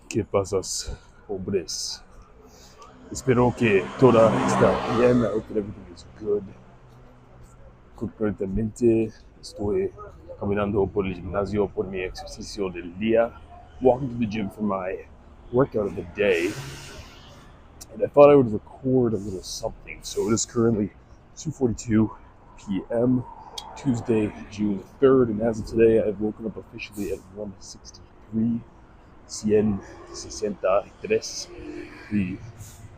¿Qué pasas, hombres? Espero que toda está bien. I hope that everything is good. Concretamente, estoy caminando por el gimnasio por mi ejercicio del día, walking to the gym for my workout of the day. And I thought I would record a little something. So it is currently 2:42 p.m. Tuesday, June 3rd, and as of today, I've woken up officially at 163. 163 y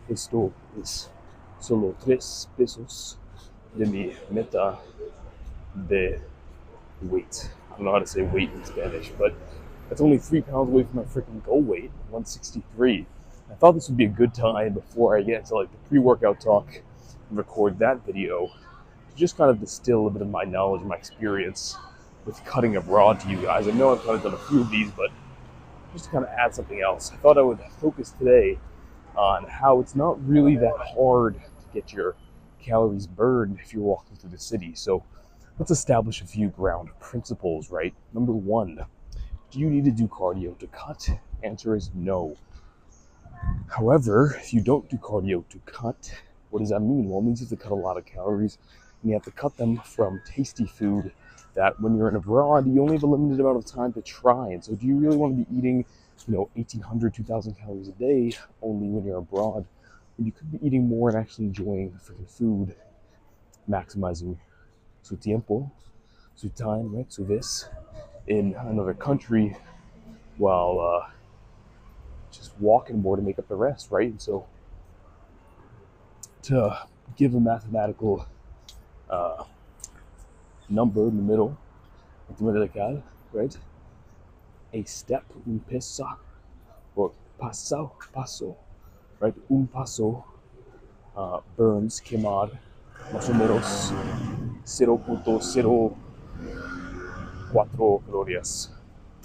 esto es solo 3 pesos de mi meta de weight. I don't know how to say weight in Spanish, but that's only 3 pounds away from my freaking goal weight, 163. I thought this would be a good time before I get into like the pre-workout talk and record that video to just kind of distill a bit of my knowledge and my experience with cutting abroad to you guys. I know I've kind of done a few of these, but just to kind of add something else, I thought I would focus today on how it's not really that hard to get your calories burned if you're walking through the city. So let's establish a few ground principles, right? Number one, do you need to do cardio to cut? Answer is no. However, if you don't do cardio to cut, what does that mean? Well, it means you have to cut a lot of calories, and you have to cut them from tasty food that when you're in abroad, you only have a limited amount of time to try. And so do you really want to be eating, 1,800, 2,000 calories a day only when you're abroad? When you could be eating more and actually enjoying the freaking food, maximizing su tiempo, su time, right, su vis, in another country while just walking more to make up the rest, right? And so to give a mathematical number in the middle, right? A step, un pesa, or paso, right? Un paso burns quemar más o menos 0.04 calories,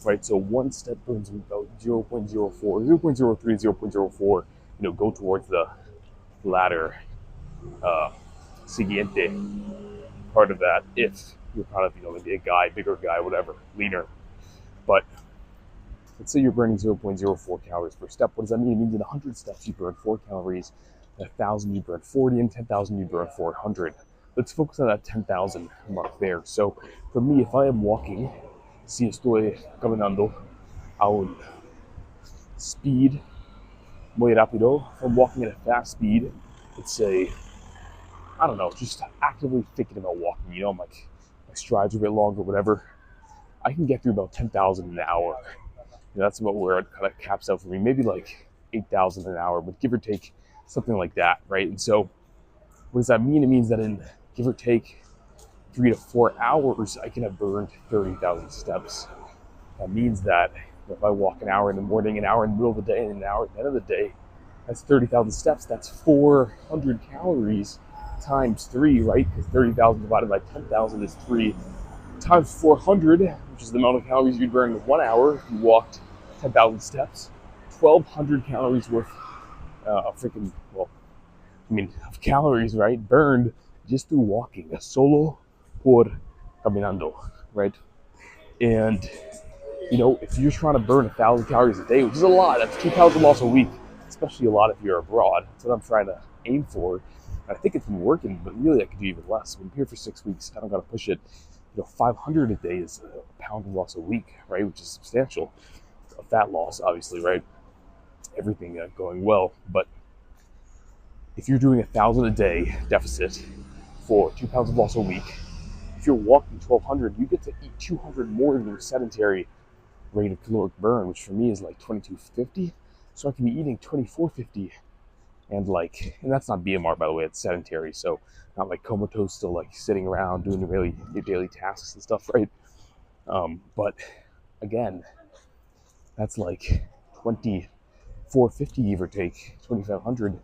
right? So one step burns about 0.04, 0.03, 0.04, go towards the latter siguiente part of that if you're kind of, maybe a guy, bigger guy, whatever, leaner. But let's say you're burning 0.04 calories per step. What does that mean? It means in 100 steps you burn 4 calories, in 1,000 you burn 40, and 10,000 you burn 400. Let's focus on that 10,000 mark there. So for me, if I am walking, si estoy caminando a un speed muy rápido, if I'm walking at a fast speed, let's say, I don't know, just actively thinking about walking, I'm like, my strides are a bit longer, whatever, I can get through about 10,000 an hour. That's about where it kind of caps out for me, maybe like 8,000 an hour, but give or take something like that, right? And so what does that mean? It means that in give or take 3 to 4 hours, I can have burned 30,000 steps. That means that if I walk an hour in the morning, an hour in the middle of the day, and an hour at the end of the day, that's 30,000 steps. That's 400 calories times 3, right? Because 30,000 divided by 10,000 is 3 times 400, which is the amount of calories you'd burn in 1 hour if you walked 10,000 steps. 1,200 calories worth of calories, right? Burned just through walking. Solo por caminando, right? And if you're trying to burn 1,000 calories a day, which is a lot, that's 2,000 loss a week, especially a lot if you're abroad. That's what I'm trying to aim for. I think it's been working, but really I could do even less. I've been here for 6 weeks. I don't got to push it. 500 a day is a pound of loss a week, right? Which is substantial. A fat loss, obviously, right? Everything going well. But if you're doing 1,000 a day deficit for 2 pounds of loss a week, if you're walking 1,200, you get to eat 200 more than your sedentary rate of caloric burn, which for me is like 2,250. So I can be eating 2,450, and that's not BMR, by the way, it's sedentary, so not like comatose, still like sitting around doing your daily tasks and stuff, right? But again, that's like 2,450, give or take 2,500,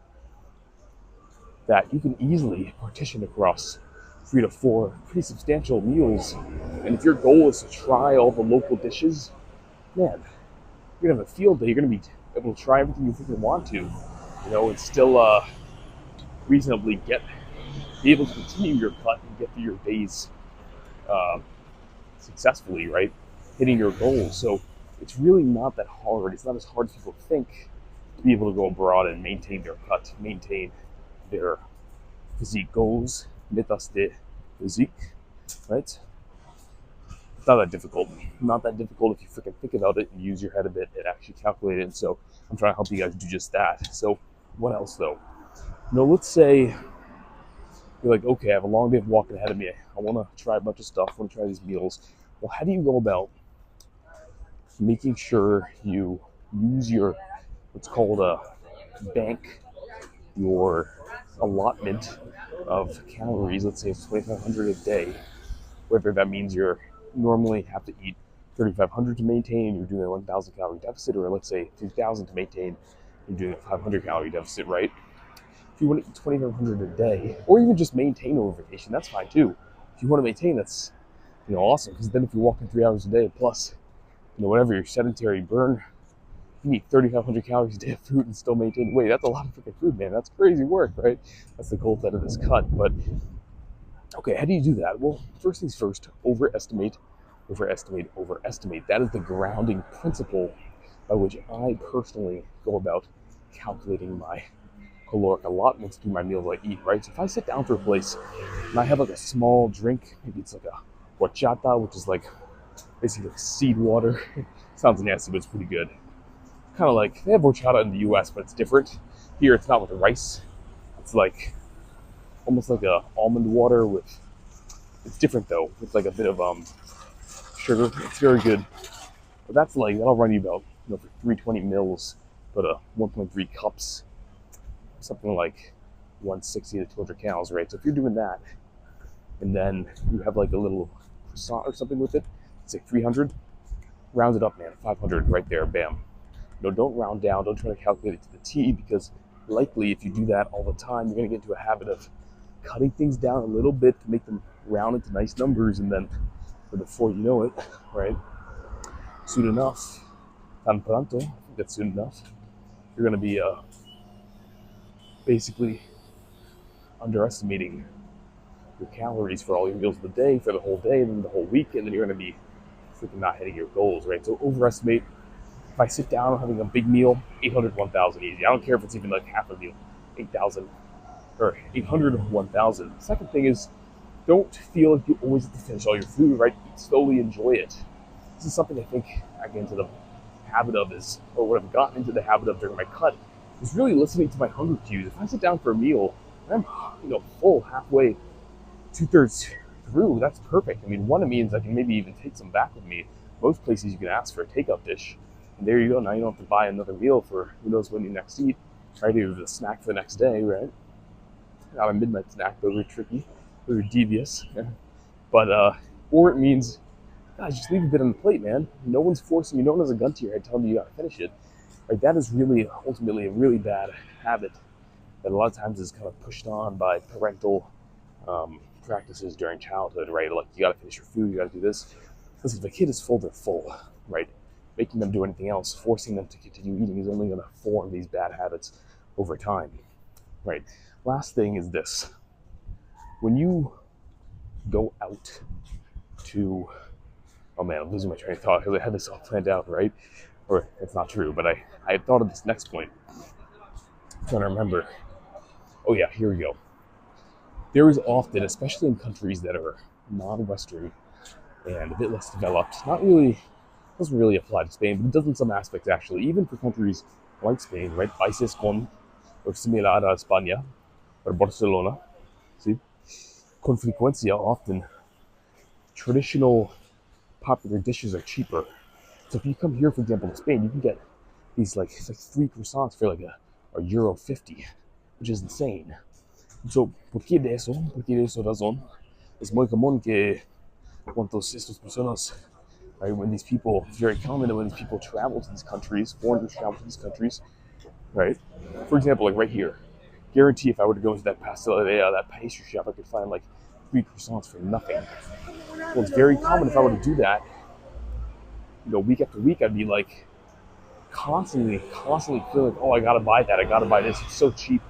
that you can easily partition across 3 to 4 pretty substantial meals. And if your goal is to try all the local dishes, man, you're gonna have a field day. You're gonna be able to try everything you freaking want to, and still reasonably be able to continue your cut and get through your days successfully, right? Hitting your goals. So it's really not that hard. It's not as hard as people think to be able to go abroad and maintain their cut, maintain their physique goals, metas de physique, right? It's not that difficult. Not that difficult if you freaking think about it and use your head a bit and actually calculate it. And so I'm trying to help you guys do just that. So what else though? Let's say you're like, okay, I have a long day of walking ahead of me. I want to try a bunch of stuff. I want to try these meals. Well, how do you go about making sure you use your what's called a bank, your allotment of calories? Let's say it's 2,500 a day, whether that means you're normally have to eat 3,500 to maintain, you're doing a 1,000 calorie deficit, or let's say 2,000 to maintain, you're doing a 500 calorie deficit, right? If you want to eat 2,500 a day, or even just maintain over vacation, that's fine too. If you want to maintain, that's awesome, because then if you're walking 3 hours a day plus whatever your sedentary burn, you can eat 3,500 calories a day of food and still maintain weight. That's a lot of freaking food, man. That's crazy work, right? That's the goal out of this cut. But okay, how do you do that? Well, first things first, overestimate. That is the grounding principle by which I personally go about calculating my caloric allotments through my meals I eat, right? So if I sit down for a place and I have like a small drink, maybe it's like a horchata, which is like basically like seed water. Sounds nasty, but it's pretty good. Kind of like, they have horchata in the US, but it's different. Here, it's not with the rice. It's like, almost like a almond water with, it's different though, with like a bit of sugar. It's very good. But that's like, that'll run you about, for 320 mils, but 1.3 cups, something like 160 to 200 calories, right? So if you're doing that, and then you have like a little croissant or something with it, it's like 300, round it up, man, 500 right there, bam. Don't round down, don't try to calculate it to the T, because likely if you do that all the time, you're gonna get into a habit of cutting things down a little bit to make them round into nice numbers, and then before you know it, right, soon enough, tan pronto, I think that's soon enough, you're gonna be basically underestimating your calories for all your meals of the day, for the whole day, and then the whole week, and then you're gonna be freaking not hitting your goals, right? So overestimate. If I sit down having a big meal, 800, 1,000 easy. I don't care if it's even like half a meal, 8,000 or 800, 1,000. The second thing is, don't feel like you always have to finish all your food, right? Eat slowly, enjoy it. This is something I think I get into the habit of or what I've gotten into the habit of during my cut, is really listening to my hunger cues. If I sit down for a meal, and I'm full halfway, 2/3 through, that's perfect. I mean, one, it means I can maybe even take some back with me. Most places you can ask for a takeout dish. And there you go. Now you don't have to buy another meal for who knows when you next eat. Right? You have a snack for the next day, right? Not a midnight snack. Those are tricky. Those are devious. Yeah. But, or it means, guys, just leave a bit on the plate, man. No one's forcing you. No one has a gun to your head telling you gotta finish it. Right? That is really, ultimately, a really bad habit that a lot of times is kind of pushed on by parental practices during childhood, right? Like, you gotta finish your food, you gotta do this. Because if a kid is full, they're full, right? Making them do anything else, forcing them to continue eating is only going to form these bad habits over time, right? Last thing is this. When you go out to, oh man, I'm losing my train of thought. I had this all planned out, right? Or it's not true, but I had thought of this next point. I'm trying to remember. Oh yeah, here we go. There is often, especially in countries that are non-Western and a bit less developed, doesn't really apply to Spain, but it does in some aspects actually, even for countries like Spain, right? Países con or similar a España or Barcelona, see? Con frecuencia, often traditional popular dishes are cheaper. So if you come here, for example, to Spain, you can get these like 3 croissants for like a euro 50, which is insane. So, ¿por qué de eso? Porque de eso razón es muy común que cuantos estas personas, right, it's very common that when these people travel to these countries, foreigners travel to these countries, right? For example, like right here, guarantee if I were to go into that pasteleria, that pastry shop, I could find like 3 croissants for nothing. Well, it's very common if I were to do that, week after week, I'd be like constantly feeling like, oh, I gotta buy that, I gotta buy this, it's so cheap,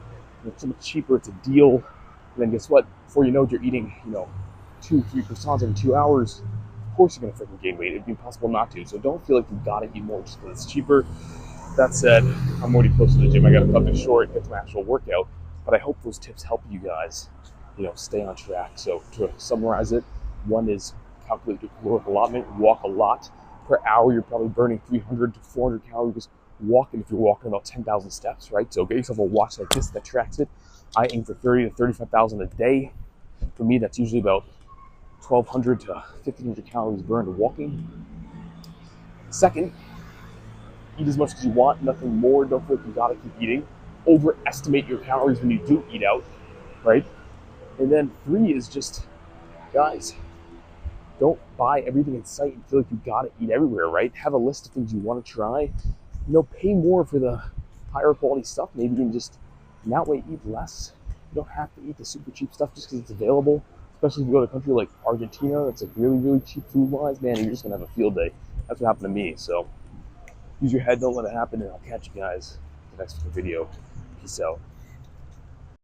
it's so much cheaper, it's a deal. And then guess what? Before you know it, you're eating, 2, 3 croissants every 2 hours. course you're gonna freaking gain weight. It'd be impossible not to. So don't feel like you gotta eat more just because it's cheaper. That said, I'm already close to the gym. I gotta cut this short, get to my actual workout. But I hope those tips help you guys, stay on track. So to summarize it, one is calculate your caloric allotment, walk a lot. Per hour, you're probably burning 300 to 400 calories walking if you're walking about 10,000 steps, right? So get yourself a watch like this that tracks it. I aim for 30 to 35,000 a day. For me, that's usually about 1,200 to 1,500 calories burned walking. Second, eat as much as you want, nothing more. Don't feel like you gotta keep eating. Overestimate your calories when you do eat out, right? And then three is just, guys, don't buy everything in sight and feel like you gotta eat everywhere, right? Have a list of things you want to try. Pay more for the higher quality stuff. Maybe you can just, in that way, eat less. You don't have to eat the super cheap stuff just because it's available. Especially if you go to a country like Argentina, that's like really, really cheap food-wise, man, you're just gonna have a field day. That's what happened to me. So use your head, don't let it happen, and I'll catch you guys in the next video. Peace out.